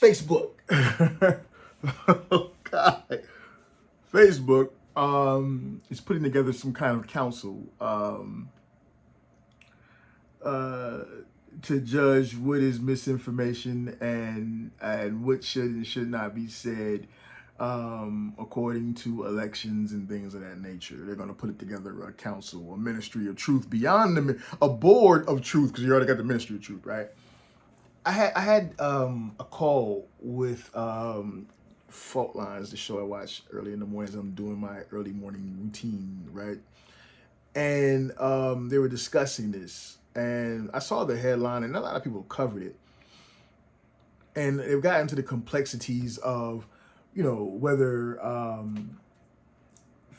Facebook. Oh God. Facebook is putting together some kind of council uh, to judge what is misinformation and what should and should not be said according to elections and things of that nature. They're going to put it together a council, a ministry of truth beyond a board of truth, because you already got the ministry of truth, right? I had a call with Fault Lines, the show I watch early in the mornings. I'm doing my early morning routine, right? And they were discussing this, and I saw the headline, and a lot of people covered it, and they've gotten into the complexities of, whether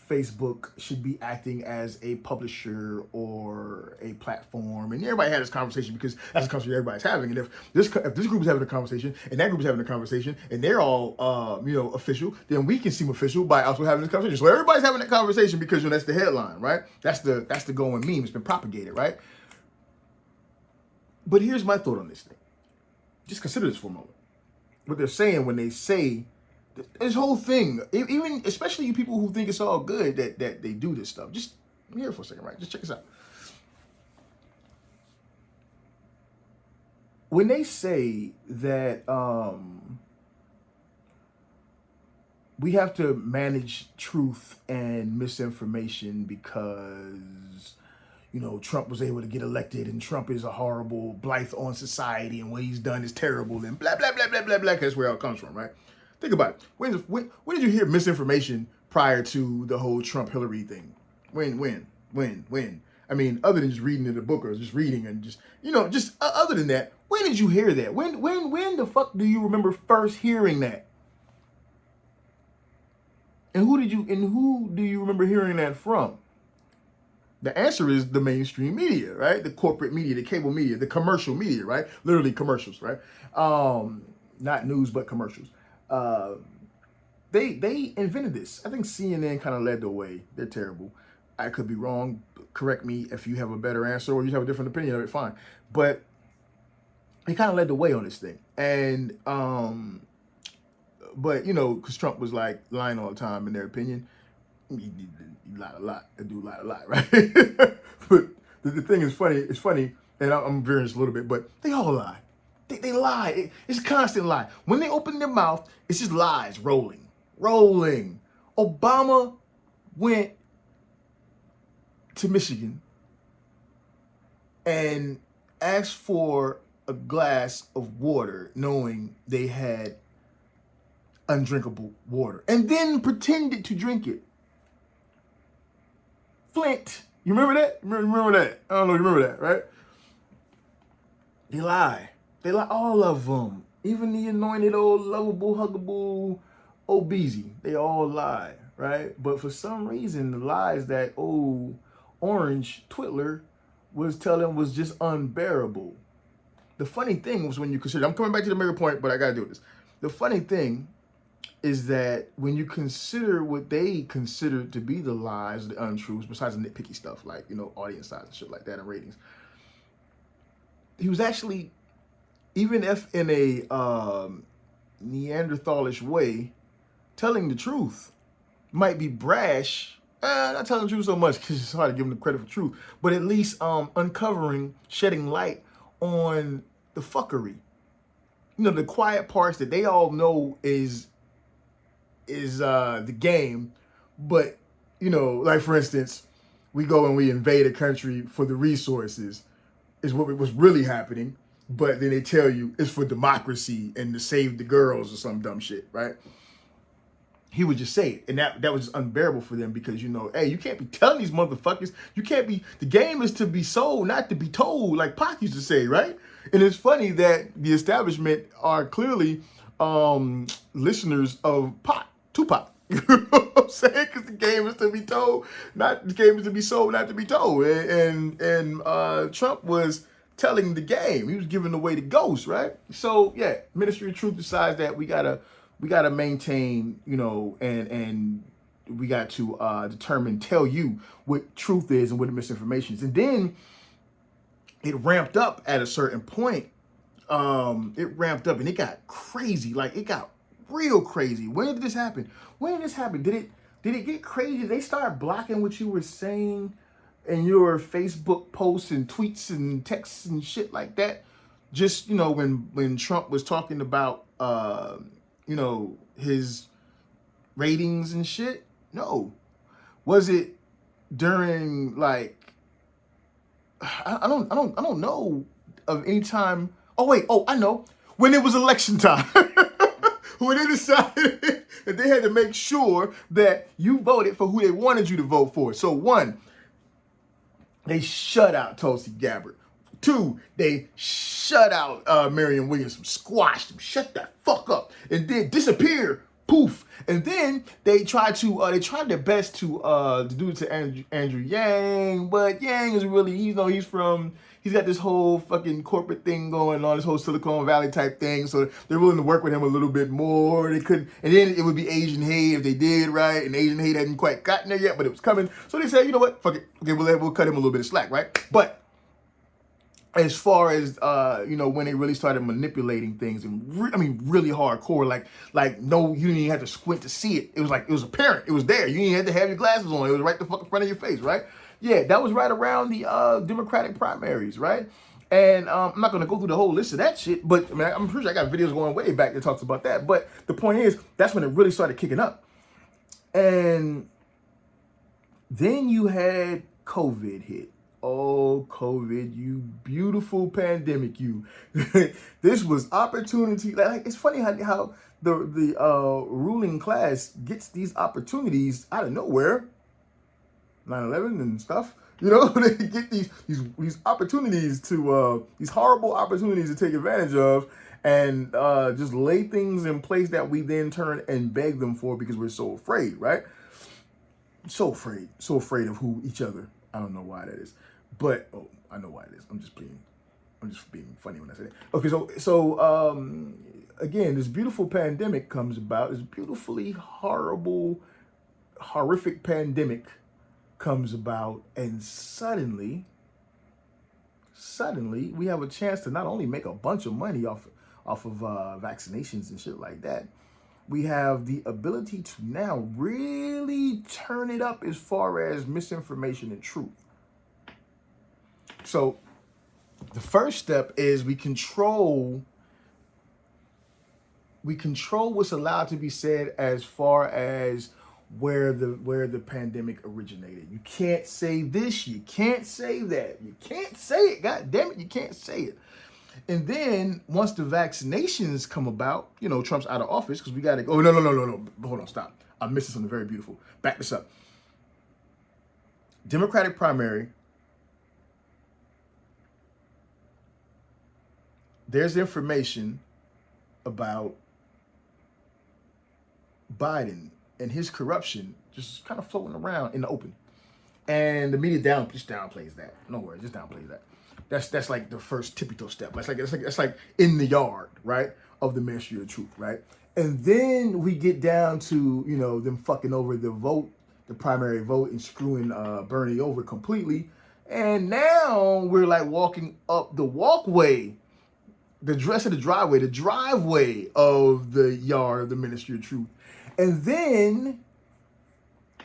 Facebook should be acting as a publisher or a platform. And everybody had this conversation because that's the conversation everybody's having. And if this group is having a conversation and that group is having a conversation and they're all official, then we can seem official by also having this conversation. So everybody's having that conversation because that's the headline, right? That's the going meme. It's been propagated, right? But here's my thought on this thing. Just consider this for a moment. What they're saying when they say this whole thing, even especially you people who think it's all good that they do this stuff. Just here for a second, right? Just check this out. When they say that we have to manage truth and misinformation because Trump was able to get elected and Trump is a horrible blight on society and what he's done is terrible and blah blah blah blah blah blah. That's where it all comes from, right? Think about it. When did you hear misinformation prior to the whole Trump-Hillary thing? When? I mean, other than just reading in the book or just reading and just other than that, when did you hear that? When the fuck do you remember first hearing that? And who do you remember hearing that from? The answer is the mainstream media, right? The corporate media, the cable media, the commercial media, right? Literally commercials, right? Not news, but commercials. They invented this. I think CNN kind of led the way. They're terrible. I could be wrong. Correct me if you have a better answer or you have a different opinion of it, fine. But they kind of led the way on this thing. And, because Trump was like lying all the time in their opinion. He lied a lot. That dude lied a lot, right? But the thing is funny. It's funny, and I'm veering this a little bit, but they all lie. They lie. It's a constant lie. When they open their mouth, it's just lies rolling. Obama went to Michigan and asked for a glass of water, knowing they had undrinkable water, and then pretended to drink it. Flint, you remember that? Remember that? I don't know if you remember that, right? They lie. They lie, all of them. Even the anointed old lovable, huggable old Beezy. They all lie, right? But for some reason, the lies that old orange Twitler was telling was just unbearable. The funny thing was when you consider, I'm coming back to the major point, but I gotta do this. The funny thing is that when you consider what they consider to be the lies, the untruths, besides the nitpicky stuff like, audience size and shit like that and ratings, he was actually, even if in a Neanderthalish way, telling the truth. Might be brash, not telling the truth so much because it's hard to give him the credit for truth, but at least uncovering, shedding light on the fuckery. The quiet parts that they all know is the game, but like for instance, we go and we invade a country for the resources, is what was really happening, but then they tell you it's for democracy and to save the girls or some dumb shit, right? He would just say it, and that was just unbearable for them because hey, you can't be telling these motherfuckers. You can't be. The game is to be sold, not to be told, like Pac used to say, right? And it's funny that the establishment are clearly listeners of Tupac. You know what I'm saying? Because the game is to be told, not the game is to be sold, not to be told. And Trump was telling the game. He was giving away the ghost, right? So yeah, Ministry of Truth decides that we gotta maintain, and we got to tell you what truth is and what the misinformation is. And then it ramped up at a certain point it ramped up and it got crazy. Like it got real crazy. When did this happen? When did this happen? Did it get crazy? They started blocking what you were saying in your Facebook posts and tweets and texts and shit like that. Just, when Trump was talking about his ratings and shit. No. Was it during like I don't know of any time. Oh wait, I know. When it was election time. When they decided that they had to make sure that you voted for who they wanted you to vote for. So one, they shut out Tulsi Gabbard. Two, they shut out Marianne Williamson, squashed him, shut that fuck up, and then disappear, poof. And then they tried their best to do it to Andrew Yang, but Yang is really, he's got this whole fucking corporate thing going on, this whole Silicon Valley type thing. So they're willing to work with him a little bit more. They couldn't, and then it would be Asian hate if they did, right? And Asian hate hadn't quite gotten there yet, but it was coming. So they said, you know what, fuck it, okay, we'll cut him a little bit of slack, right? But as far as when they really started manipulating things and really hardcore, like no, you didn't even have to squint to see it. It was apparent. It was there. You didn't have to have your glasses on. It was right the fuck in front of your face, right? Yeah, that was right around the Democratic primaries, right? And I'm not gonna go through the whole list of that shit, but I'm pretty sure I got videos going way back that talks about that. But the point is, that's when it really started kicking up. And then you had COVID hit. Oh, COVID, you beautiful pandemic, you. This was opportunity. Like it's funny how the ruling class gets these opportunities out of nowhere. 9/11 and stuff. They get these opportunities to these horrible opportunities to take advantage of and just lay things in place that we then turn and beg them for because we're so afraid, right? So afraid of each other. I don't know why that is, but I know why it is. I'm just being funny when I say that. Okay, so again, this beautiful pandemic comes about. This beautifully horrific pandemic comes about, and suddenly we have a chance to not only make a bunch of money off of vaccinations and shit like that. We have the ability to now really turn it up as far as misinformation and truth. So the first step is we control what's allowed to be said as far as where the pandemic originated. You can't say this, you can't say that, you can't say it, god damn it, you can't say it. And then once the vaccinations come about, Trump's out of office because we got to go. No. Hold on, stop. I'm missing something very beautiful. Back this up. Democratic primary. There's information about Biden and his corruption just kind of floating around in the open. And the media just downplays that. No worries, just downplays that. That's like the first tippy-toe step. That's like in the yard, right, of the Ministry of Truth, right? And then we get down to, them fucking over the vote, the primary vote, and screwing Bernie over completely. And now we're like walking up the walkway, the driveway of the yard of the Ministry of Truth. And then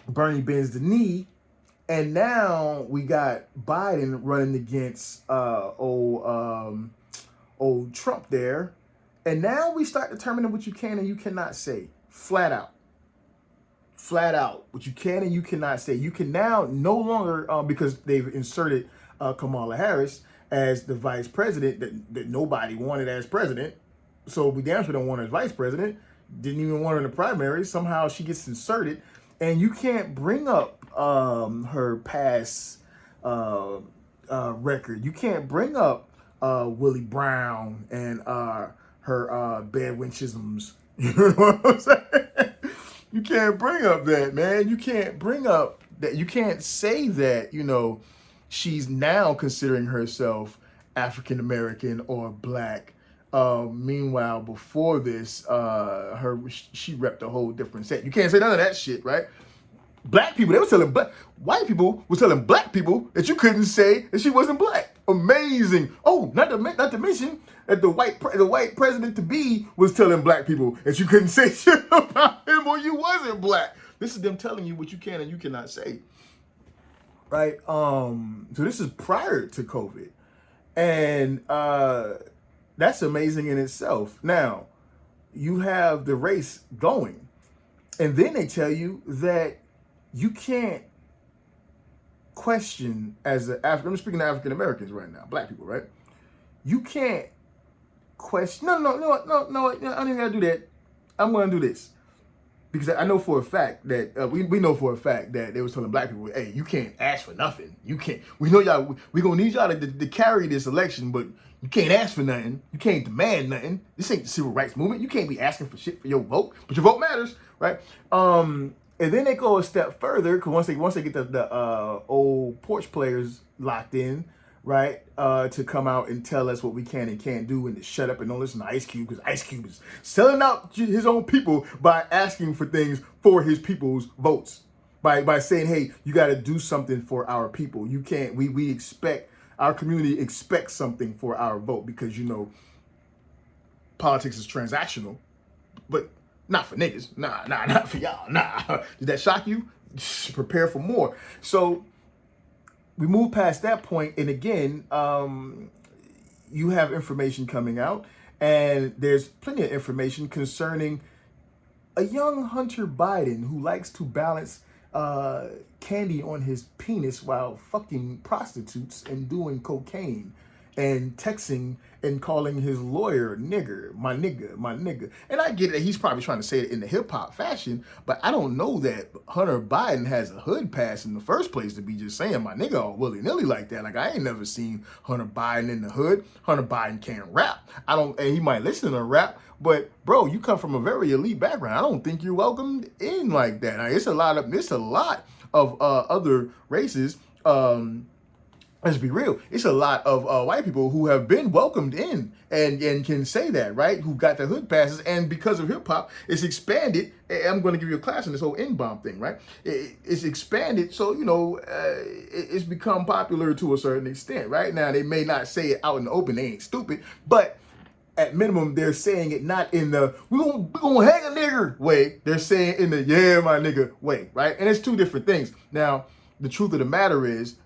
Bernie bends the knee. And now we got Biden running against old Trump there. And now we start determining what you can and you cannot say. Flat out. What you can and you cannot say. You can now no longer, because they've inserted Kamala Harris as the vice president that nobody wanted as president. So we damn sure don't want her as vice president. Didn't even want her in the primary. Somehow she gets inserted. And you can't bring up her past record. You can't bring up Willie Brown and her bad winchisms. You know what I'm saying? You can't bring up that, man. You can't bring up that. You can't say that, she's now considering herself African American or black. Meanwhile, before this, she repped a whole different set. You can't say none of that shit, right? Black people, white people were telling black people that you couldn't say that she wasn't black. Amazing. Oh, not to mention that the white president to be was telling black people that you couldn't say shit about him or you wasn't black. This is them telling you what you can and you cannot say. Right? So this is prior to COVID. And that's amazing in itself. Now, you have the race going. And then they tell you that you can't question as an African, I'm speaking to African Americans right now, black people, right? You can't question, no, I don't even gotta do that. I'm gonna do this. Because I know for a fact that, we know for a fact that they was telling black people, hey, you can't ask for nothing. You can't, we know y'all, we gonna need y'all to carry this election, but you can't ask for nothing. You can't demand nothing. This ain't the civil rights movement. You can't be asking for shit for your vote, but your vote matters, right? And then they go a step further, because once they get the old porch players locked in, right, to come out and tell us what we can and can't do and to shut up and don't listen to Ice Cube, because Ice Cube is selling out his own people by asking for things for his people's votes. By saying, hey, you got to do something for our people. You can't, we expect, our community expects something for our vote because, you know, politics is transactional, but not for niggas. Nah, not for y'all. Nah. Did that shock you? Prepare for more. So we move past that point, and again, you have information coming out, and there's plenty of information concerning a young Hunter Biden who likes to balance candy on his penis while fucking prostitutes and doing cocaine and texting and calling his lawyer nigger, my nigga. And I get it, he's probably trying to say it in the hip hop fashion, but I don't know that Hunter Biden has a hood pass in the first place to be just saying my nigga all willy-nilly like that. Like, I ain't never seen Hunter Biden in the hood. Hunter Biden can't rap. And he might listen to rap, but bro, you come from a very elite background. I don't think you're welcomed in like that. Like, it's a lot of other races, let's be real, it's a lot of white people who have been welcomed in and can say that, right? Who got the hood passes, and because of hip hop, it's expanded. I'm going to give you a class on this whole N-bomb thing, right? It's expanded, so, you know, it's become popular to a certain extent, right? Now, they may not say it out in the open, they ain't stupid, but at minimum, they're saying it not in the, we gonna hang a nigger way. They're saying in the, yeah, my nigga way, right? And it's two different things. Now, the truth of the matter is,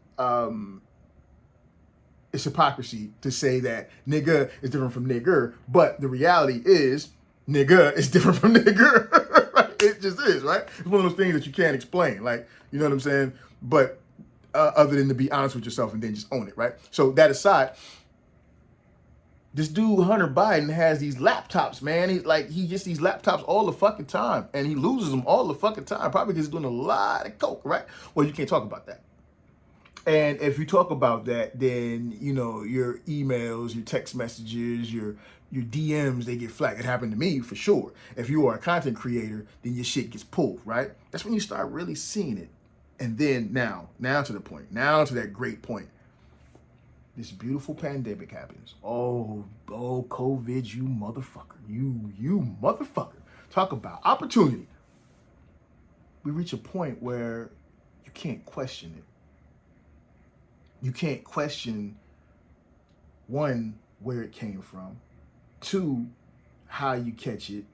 it's hypocrisy to say that nigga is different from nigger, but the reality is nigga is different from nigger. Right? It just is, right? It's one of those things that you can't explain, like, you know what I'm saying? But other than to be honest with yourself and then just own it, right? So that aside, this dude Hunter Biden has these laptops, man. He gets these laptops all the fucking time, and he loses them all the fucking time, probably because he's doing a lot of coke, right? Well, you can't talk about that. And if you talk about that, then, you know, your emails, your text messages, your DMs, they get flagged. It happened to me for sure. If you are a content creator, then your shit gets pulled, right? That's when you start really seeing it. And then now to the point, now to that great point. This beautiful pandemic happens. Oh, COVID, you motherfucker. You motherfucker. Talk about opportunity. We reach a point where you can't question it. You can't question, one, where it came from, two, how you catch it,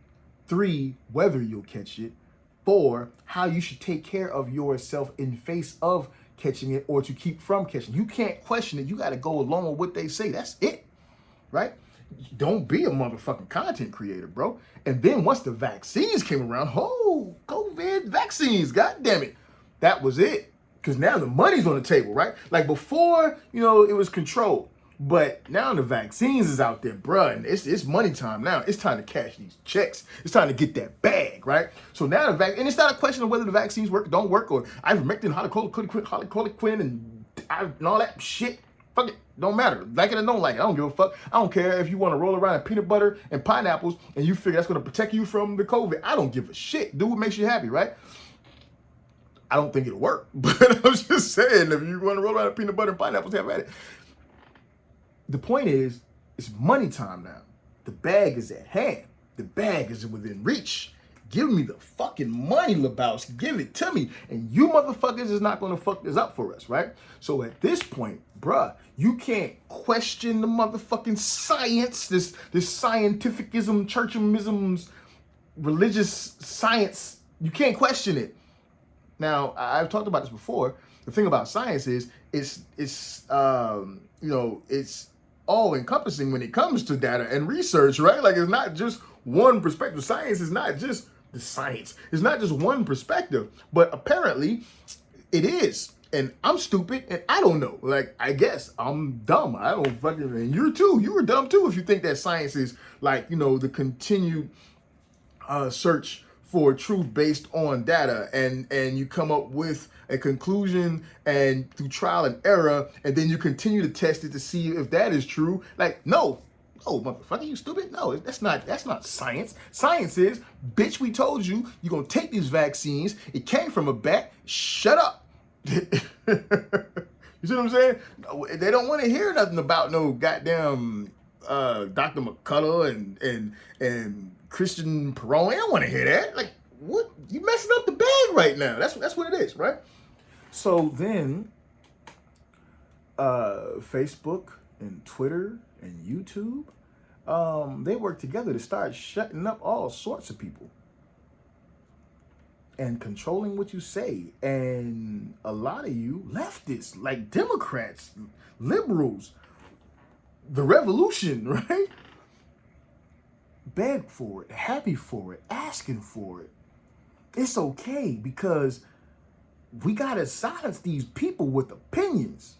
three, whether you'll catch it, four, how you should take care of yourself in face of catching it or to keep from catching. You can't question it. You got to go along with what they say. That's it, right? Don't be a motherfucking content creator, bro. And then once the vaccines came around, oh, COVID vaccines, God damn it, that was it. Because now the money's on the table, right? Like before, you know, it was controlled. But now the vaccines is out there, bruh. And it's money time now. It's time to cash these checks. It's time to get that bag, right? So now and it's not a question of whether the vaccines work or don't work, or ivermectin, hydroxychloroquine, and all that shit. Fuck it. Don't matter. Like it or don't like it. I don't give a fuck. I don't care if you want to roll around in peanut butter and pineapples and you figure that's going to protect you from the COVID. I don't give a shit. Do what makes you happy, right? I don't think it'll work, but I'm just saying, if you want to roll around in peanut butter and pineapples, have at it. The point is, it's money time now. The bag is at hand. The bag is within reach. Give me the fucking money, Lebowski. Give it to me. And you motherfuckers is not going to fuck this up for us, right? So at this point, bruh, you can't question the motherfucking science, this scientificism, churchisms, religious science. You can't question it. Now, I've talked about this before. The thing about science is it's all encompassing when it comes to data and research, right? Like, it's not just one perspective. Science is not just the science. It's not just one perspective, but apparently it is. And I'm stupid and I don't know. Like, I guess I'm dumb. I don't fucking, and you're too. You were dumb too if you think that science is like, the continued search for truth based on data, and you come up with a conclusion and through trial and error, and then you continue to test it to see if that is true. Like, no, motherfucker, you stupid. No, that's not science. Science is, bitch, we told you you're gonna take these vaccines. It came from a bat. Shut up. You see what I'm saying? They don't want to hear nothing about no goddamn Dr. McCullough and Christian Perone. They don't want to hear that. Like, what? You messing up the bag right now. That's what it is, right? So then Facebook and Twitter and YouTube, they work together to start shutting up all sorts of people and controlling what you say. And a lot of you leftists, like Democrats, liberals, the revolution, right? Beg for it, happy for it, asking for it. It's okay, because we gotta silence these people with opinions.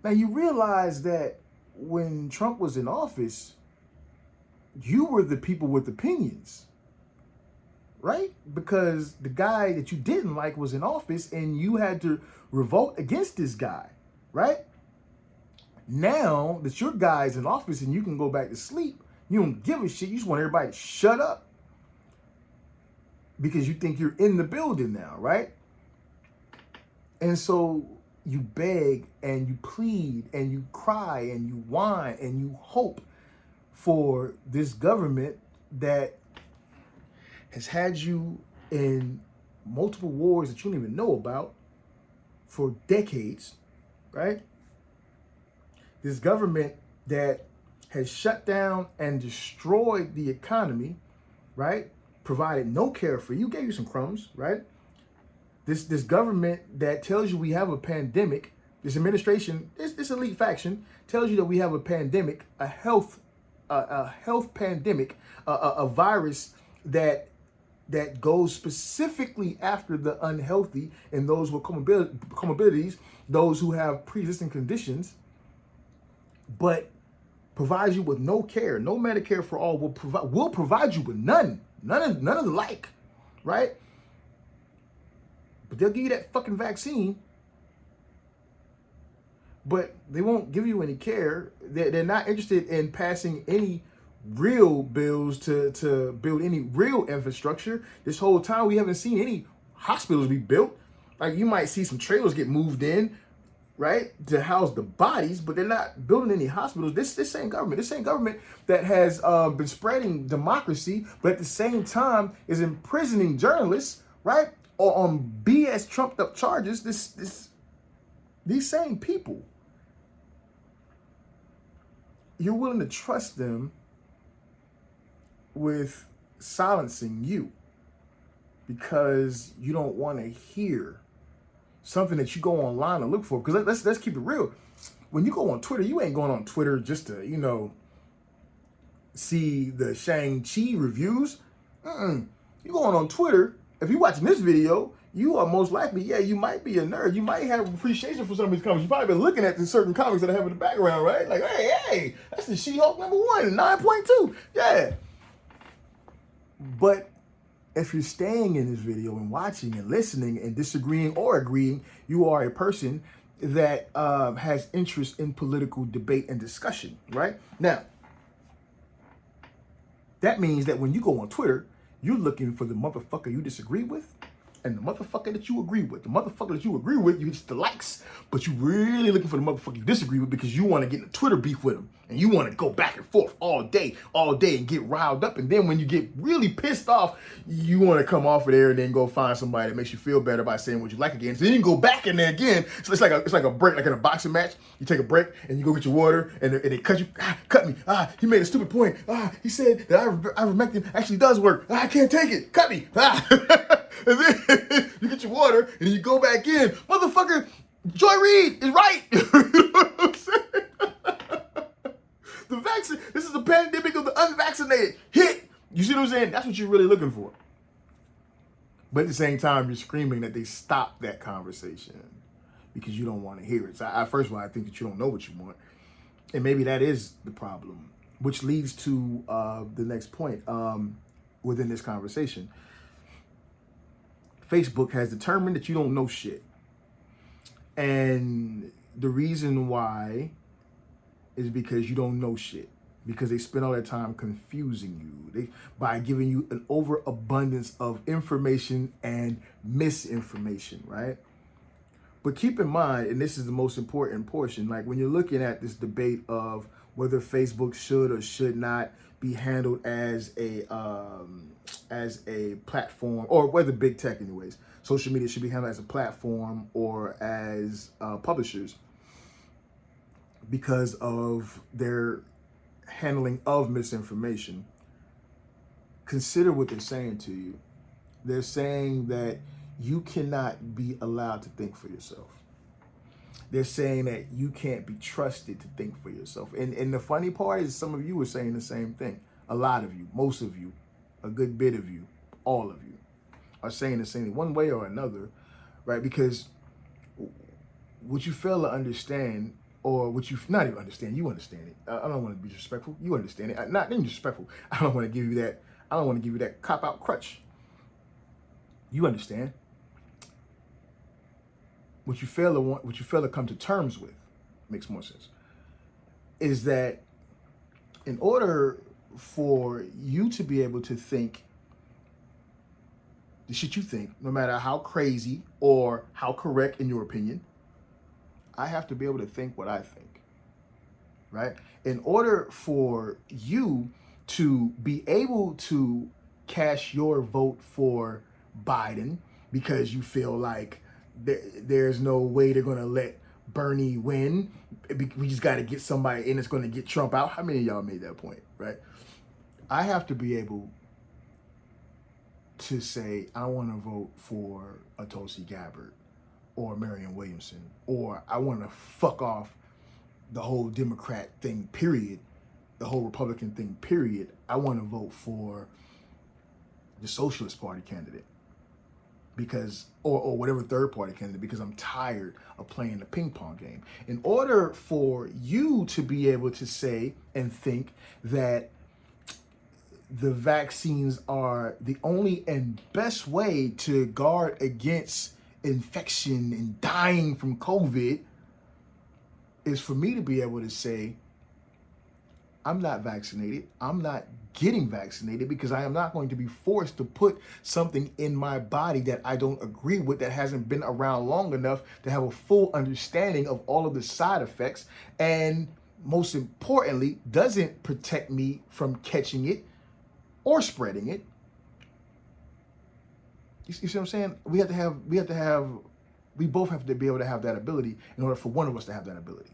Now, you realize that when Trump was in office, you were the people with opinions, right? Because the guy that you didn't like was in office and you had to revolt against this guy, right? Now that your guy's in office and you can go back to sleep, you don't give a shit. You just want everybody to shut up because you think you're in the building now, right? And so you beg and you plead and you cry and you whine and you hope for this government that has had you in multiple wars that you don't even know about for decades, right? This government that has shut down and destroyed the economy, right? Provided no care for you, gave you some crumbs, right? This government that tells you we have a pandemic, this administration, this elite faction tells you that we have a pandemic, a health pandemic, a virus that goes specifically after the unhealthy and those with comorbidities, those who have pre-existing conditions, but provides you with no care, no Medicare for all, will provide you with none of the like, right? But they'll give you that fucking vaccine, but they won't give you any care. They're not interested in passing any real bills to build any real infrastructure. This whole time we haven't seen any hospitals be built. Like, you might see some trailers get moved in, right, to house the bodies, but they're not building any hospitals. This same government that has been spreading democracy, but at the same time is imprisoning journalists, right, or on BS trumped up charges. These same people, you're willing to trust them with silencing you because you don't want to hear something that you go online to look for. Because let's keep it real. When you go on Twitter, you ain't going on Twitter just to, see the Shang-Chi reviews. You going on Twitter, if you're watching this video, you are most likely, you might be a nerd. You might have appreciation for some of these comics. You probably been looking at the certain comics that I have in the background, right? Like, hey, that's the She-Hulk #1, 9.2. Yeah. But if you're staying in this video and watching and listening and disagreeing or agreeing, you are a person that has interest in political debate and discussion, right? Now, that means that when you go on Twitter, you're looking for the motherfucker you disagree with, And the motherfucker that you agree with, you hit the likes, but you really looking for the motherfucker you disagree with because you want to get in a Twitter beef with them. And you want to go back and forth all day and get riled up. And then when you get really pissed off, you want to come off of there and then go find somebody that makes you feel better by saying what you like again. So then you go back in there again. So it's like a break, like in a boxing match. You take a break and you go get your water and they cut you. Cut me. He made a stupid point. He said that ivermectin actually does work. I can't take it. Cut me. And then you get your water and then you go back in. Motherfucker, Joy Reid is right. You know what I'm saying? The vaccine, this is the pandemic of the unvaccinated. Hit. You see what I'm saying? That's what you're really looking for. But at the same time, you're screaming that they stop that conversation because you don't want to hear it. So first of all, I think that you don't know what you want. And maybe that is the problem, which leads to the next point within this conversation. Facebook has determined that you don't know shit. And the reason why is because you don't know shit. Because they spend all their time confusing you by giving you an overabundance of information and misinformation, right? But keep in mind, and this is the most important portion, like when you're looking at this debate of whether Facebook should or should not be handled as a platform, or whether big tech anyways, social media should be handled as a platform or as publishers because of their handling of misinformation. Consider what they're saying to you. They're saying that you cannot be allowed to think for yourself. They're saying that you can't be trusted to think for yourself. And the funny part is some of you are saying the same thing. A lot of you, most of you, a good bit of you, all of you are saying the same thing one way or another, right? Because what you fail to understand, or what you not even understand, you understand it. I don't want to be disrespectful. You understand it. Not being disrespectful. I don't want to give you that. I don't want to give you that cop-out crutch. You understand. What you fail to come to terms with, makes more sense, is that in order for you to be able to think the shit you think, no matter how crazy or how correct in your opinion, I have to be able to think what I think, right? In order for you to be able to cast your vote for Biden because you feel like there's no way they're going to let Bernie win, we just got to get somebody in that's going to get Trump out. How many of y'all made that point, right? I have to be able to say, I want to vote for a Tulsi Gabbard or Marianne Williamson, or I want to fuck off the whole Democrat thing, period, the whole Republican thing, period. I want to vote for the Socialist Party candidate because, or whatever third party candidate, because I'm tired of playing the ping pong game. In order for you to be able to say and think that the vaccines are the only and best way to guard against infection and dying from COVID, is for me to be able to say, I'm not vaccinated. I'm not getting vaccinated because I am not going to be forced to put something in my body that I don't agree with, that hasn't been around long enough to have a full understanding of all of the side effects, and most importantly, doesn't protect me from catching it or spreading it. You see what I'm saying? We both have to be able to have that ability in order for one of us to have that ability.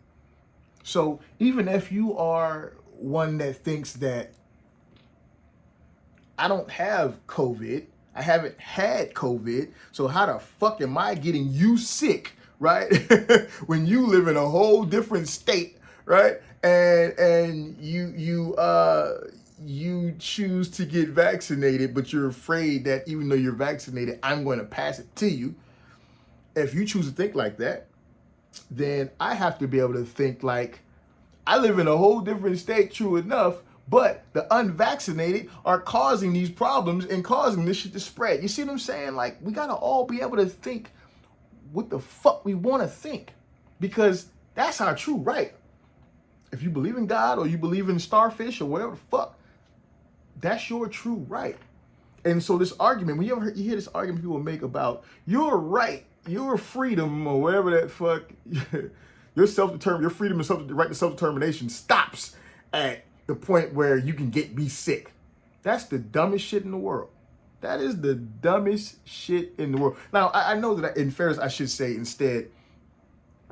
So even if you are one that thinks that I don't have COVID, I haven't had COVID, so how the fuck am I getting you sick, right? When you live in a whole different state, right? And you choose to get vaccinated, but you're afraid that even though you're vaccinated, I'm going to pass it to you. If you choose to think like that, then I have to be able to think like, I live in a whole different state, true enough, but the unvaccinated are causing these problems and causing this shit to spread. You see what I'm saying? Like, we gotta all be able to think what the fuck we want to think, because that's our true right. If you believe in God or you believe in starfish or whatever the fuck, that's your true right. And so this argument, when you hear this argument people make about your right, your freedom, or whatever that fuck, your freedom and right to self-determination stops at the point where you can get me sick. That's the dumbest shit in the world. That is the dumbest shit in the world. Now, I know that in fairness, I should say instead,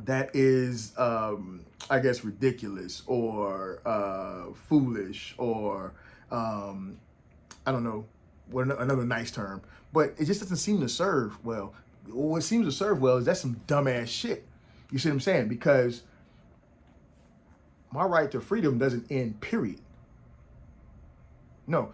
that is, I guess, ridiculous or foolish or, I don't know, what another nice term. But it just doesn't seem to serve well. What seems to serve well is that's some dumbass shit. You see what I'm saying? Because my right to freedom doesn't end, period. No,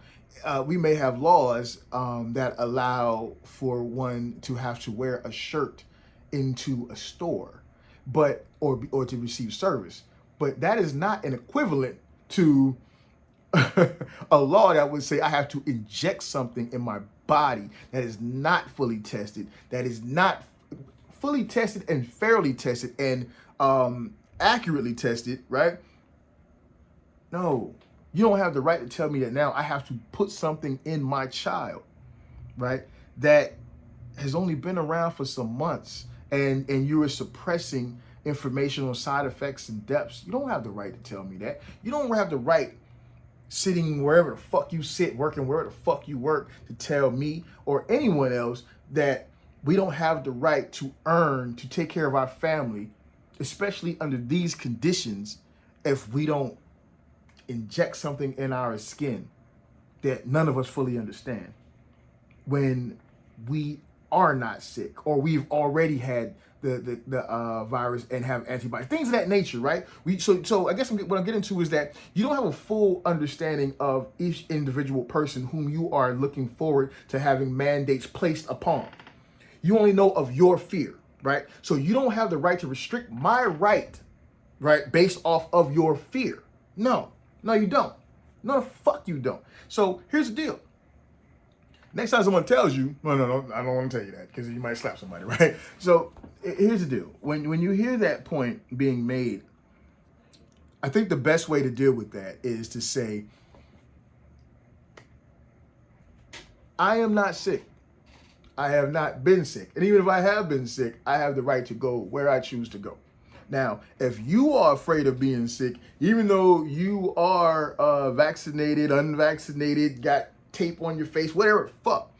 we may have laws that allow for one to have to wear a shirt into a store, but or to receive service. But that is not an equivalent to a law that would say I have to inject something in my body that is not fully tested, that is not fully tested and fairly tested and accurately tested, right? No, you don't have the right to tell me that now I have to put something in my child, right? That has only been around for some months and you are suppressing information on side effects and depths. You don't have the right to tell me that. You don't have the right sitting wherever the fuck you sit, working wherever the fuck you work to tell me or anyone else that we don't have the right to earn, to take care of our family, especially under these conditions, if we don't inject something in our skin that none of us fully understand when we are not sick or we've already had the virus and have antibodies, things of that nature, right? So I guess what I'm getting to is that you don't have a full understanding of each individual person whom you are looking forward to having mandates placed upon. You only know of your fear, right? So you don't have the right to restrict my right, right, based off of your fear. No, you don't. No, the fuck you don't. So here's the deal. Next time someone tells you, no, I don't want to tell you that because you might slap somebody, right? So here's the deal. When you hear that point being made, I think the best way to deal with that is to say, I am not sick. I have not been sick. And even if I have been sick, I have the right to go where I choose to go. Now, if you are afraid of being sick, even though you are vaccinated, unvaccinated, got tape on your face, whatever, fuck.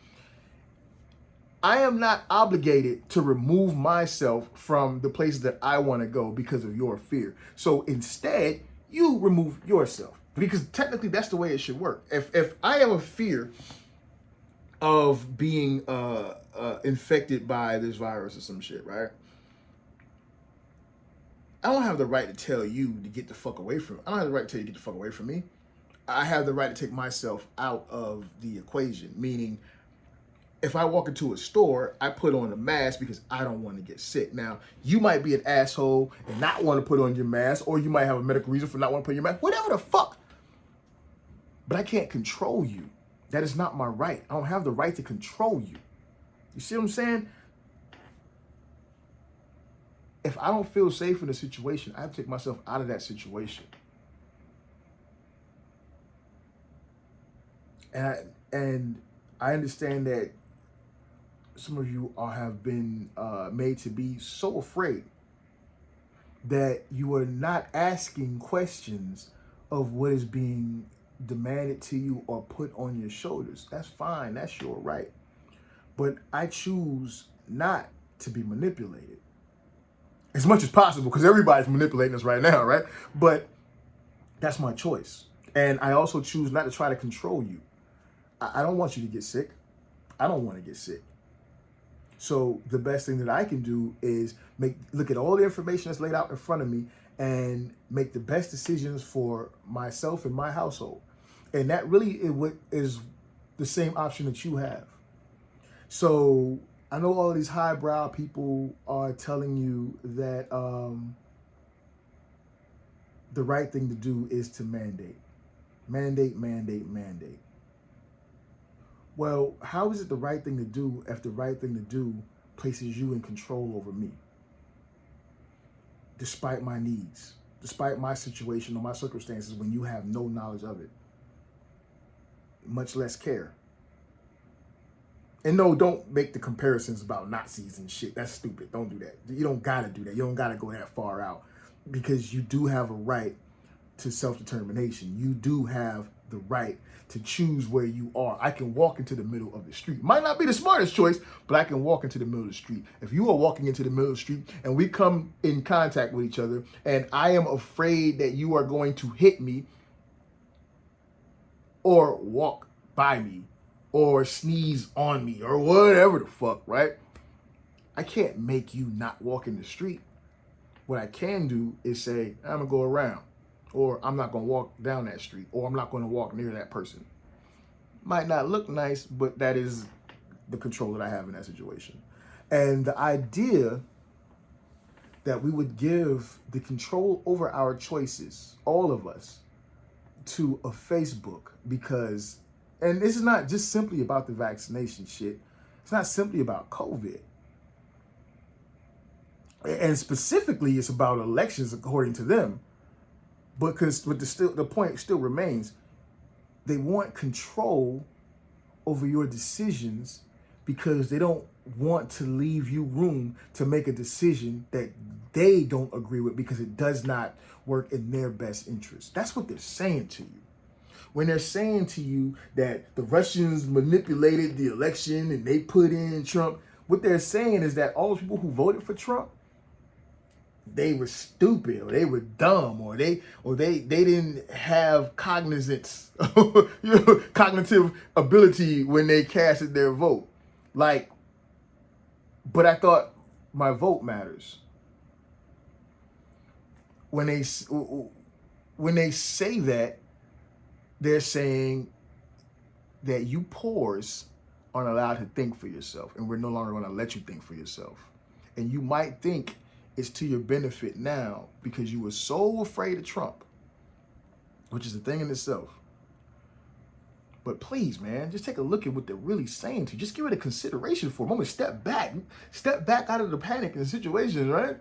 I am not obligated to remove myself from the places that I want to go because of your fear. So instead, you remove yourself because technically that's the way it should work. If I have a fear of being infected by this virus or some shit, right? I don't have the right to tell you to get the fuck away from me. I don't have the right to tell you to get the fuck away from me. I have the right to take myself out of the equation, meaning if I walk into a store, I put on a mask because I don't want to get sick. Now, you might be an asshole and not want to put on your mask, or you might have a medical reason for not wanting to put on your mask, whatever the fuck. But I can't control you. That is not my right. I don't have the right to control you. You see what I'm saying? If I don't feel safe in a situation, I have to take myself out of that situation. And I understand that some of you have been made to be so afraid that you are not asking questions of what is being demanded to you or put on your shoulders. That's fine. That's your right. But I choose not to be manipulated as much as possible because everybody's manipulating us right now, right? But that's my choice. And I also choose not to try to control you. I don't want you to get sick. I don't want to get sick. So the best thing that I can do is look at all the information that's laid out in front of me and make the best decisions for myself and my household. And that really is the same option that you have. So I know all of these highbrow people are telling you that the right thing to do is to mandate. Mandate. Well, how is it the right thing to do if the right thing to do places you in control over me? Despite my needs, despite my situation or my circumstances when you have no knowledge of it, much less care. And no, don't make the comparisons about Nazis and shit. That's stupid. Don't do that. You don't gotta do that. You don't gotta go that far out, because you do have a right to self-determination. You do have the right to choose where you are. I can walk into the middle of the street. Might not be the smartest choice, but I can walk into the middle of the street. If you are walking into the middle of the street and we come in contact with each other and I am afraid that you are going to hit me or walk by me or sneeze on me or whatever the fuck, right? I can't make you not walk in the street. What I can do is say, I'm gonna go around, or I'm not gonna walk down that street, or I'm not gonna walk near that person. Might not look nice, but that is the control that I have in that situation. And the idea that we would give the control over our choices, all of us, to a Facebook, because, and this is not just simply about the vaccination shit. It's not simply about COVID. And specifically, it's about elections according to them. But the point still remains, they want control over your decisions because they don't want to leave you room to make a decision that they don't agree with because it does not work in their best interest. That's what they're saying to you. When they're saying to you that the Russians manipulated the election and they put in Trump, what they're saying is that all those people who voted for Trump, they were stupid, or they were dumb, or they didn't have cognizance, cognitive ability when they casted their vote. Like, but I thought my vote matters. When they say that, they're saying that you poors aren't allowed to think for yourself, and we're no longer going to let you think for yourself. And you might think it's to your benefit now because you were so afraid of Trump, which is a thing in itself. But please, man, just take a look at what they're really saying to you. Just give it a consideration for a moment. Step back out of the panic in the situation, right?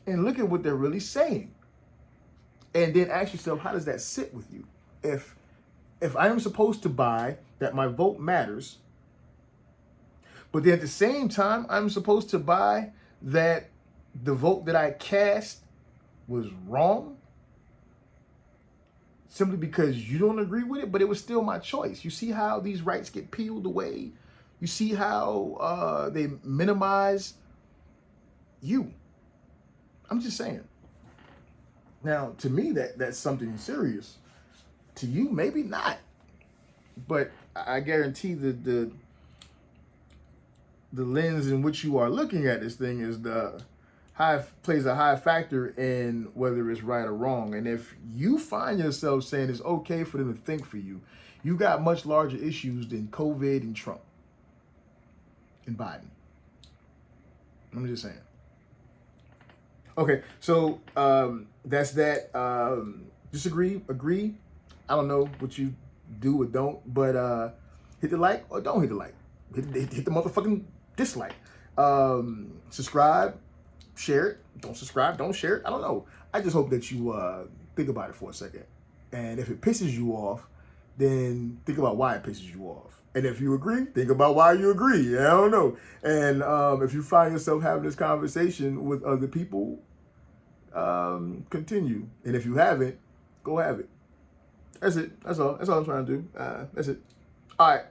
And look at what they're really saying. And then ask yourself, how does that sit with you? If I am supposed to buy that my vote matters, but then at the same time, I'm supposed to buy that the vote that I cast was wrong simply because you don't agree with it, but it was still my choice. You see how these rights get peeled away? You see how they minimize you? I'm just saying. Now, to me, that's something serious. To you, maybe not. But I guarantee the lens in which you are looking at this thing is plays a high factor in whether it's right or wrong. And if you find yourself saying it's okay for them to think for you, you got much larger issues than COVID and Trump and Biden. I'm just saying. Okay, so that's that. Disagree, agree. I don't know what you do or don't, but hit the like or don't hit the like. Hit the motherfucking dislike. Subscribe. Share it. Don't subscribe. Don't share it. I don't know. I just hope that you think about it for a second. And if it pisses you off, then think about why it pisses you off. And if you agree, think about why you agree. I don't know. And if you find yourself having this conversation with other people, continue. And if you haven't, go have it. That's it. That's all. That's all I'm trying to do. That's it. All right.